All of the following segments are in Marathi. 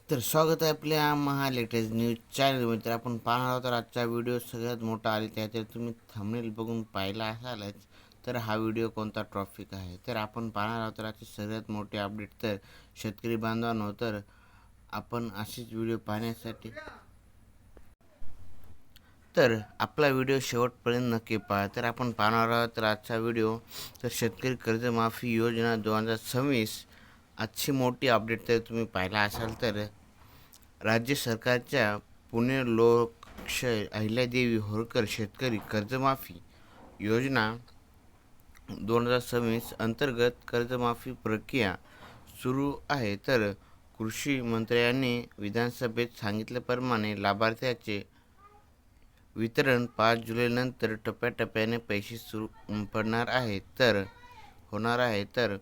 तर स्वागत आहे आपल्या महा लेटेस्ट न्यूज चॅनलमध्ये. तर आपण पाहणार आहोत तर आजचा व्हिडिओ सगळ्यात मोठा आले त्याच्यात तुम्ही थंबनेल बघून पाहिला असालच. तर हा व्हिडिओ कोणता टॉपिक आहे तर आपण पाहणार आहोत तर आजची सगळ्यात मोठी अपडेट. तर शेतकरी बांधवांनो, तर आपण असेच व्हिडिओ पाहण्यासाठी तर आपला व्हिडिओ शेवटपर्यंत नक्की पहा. तर आपण पाहणार आहोत तर आजचा व्हिडिओ. तर शेतकरी कर्जमाफी योजना 2026 आजची मोठी अपडेट तर तुम्ही पाहिला असाल. तर राज्य सरकारच्या पुणे लोकशाहीर अहिल्यादेवी होळकर शेतकरी कर्जमाफी योजना 2026 अंतर्गत कर्जमाफी प्रक्रिया सुरू आहे. तर कृषी मंत्र्यांनी विधानसभेत सांगितल्याप्रमाणे लाभार्थ्याचे वितरण 5 जुलैनंतर टप्प्याटप्प्याने पैसे सुरू पडणार आहे तर होणार आहे. तर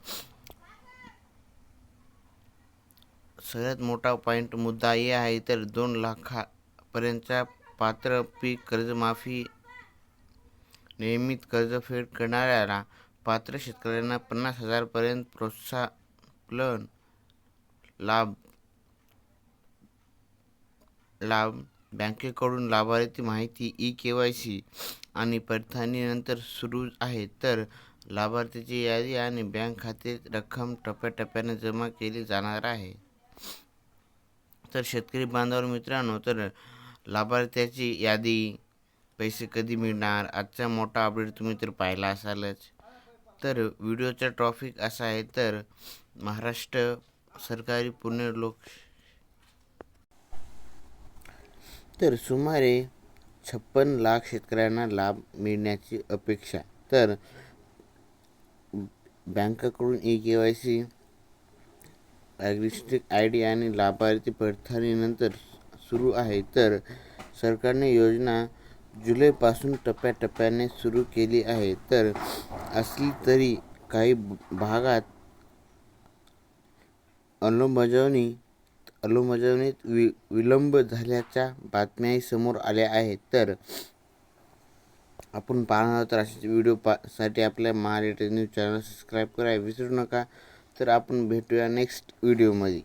सगळ्यात मोठा पॉईंट मुद्दा हे आहे तर 2 लाखापर्यंतच्या पात्र पीक कर्जमाफी नियमित कर्जफेड करणाऱ्याला पात्र शेतकऱ्यांना 50,000पर्यंत प्रोत्साहन लाभ लाभ बँकेकडून लाभार्थी माहिती ई-केवायसी आणि पडताळणीनंतर सुरू आहे. तर लाभार्थीची यादी आणि बँक खाते रक्कम टप्प्याटप्प्याने जमा केली जाणार आहे. तर शेतकरी बांधव मित्रांनो, तर लाभार्थ्याची यादी, पैसे कधी मिळणार, आजचा मोठा अपडेट तुम्ही तर पाहिला असालच. तर व्हिडिओचा टॉपिक असा आहे तर महाराष्ट्र सरकारी पुणे तर सुमारे 56 लाख शेतकऱ्यांना लाभ मिळण्याची अपेक्षा. तर बँकेकडून ई-केवायसी, ॲग्रिस्टिक आय-डी आणि लाभार्थी पडताळणीनंतर सुरू आहे. तर सरकारने योजना जुलैपासून टप्प्याटप्प्याने सुरू केली आहे. तर असली तरी काही भागात अंमलबजावणीत विलंब झाल्याच्या बातम्याही समोर आल्या आहेत. तर आपण पाहणार आहोत तर अशाच व्हिडिओ साठी आपल्या महा लेटेस्ट न्यूज चॅनल सबस्क्राईब करायला विसरू नका. तर आपण भेटूया नेक्स्ट व्हिडिओमध्ये.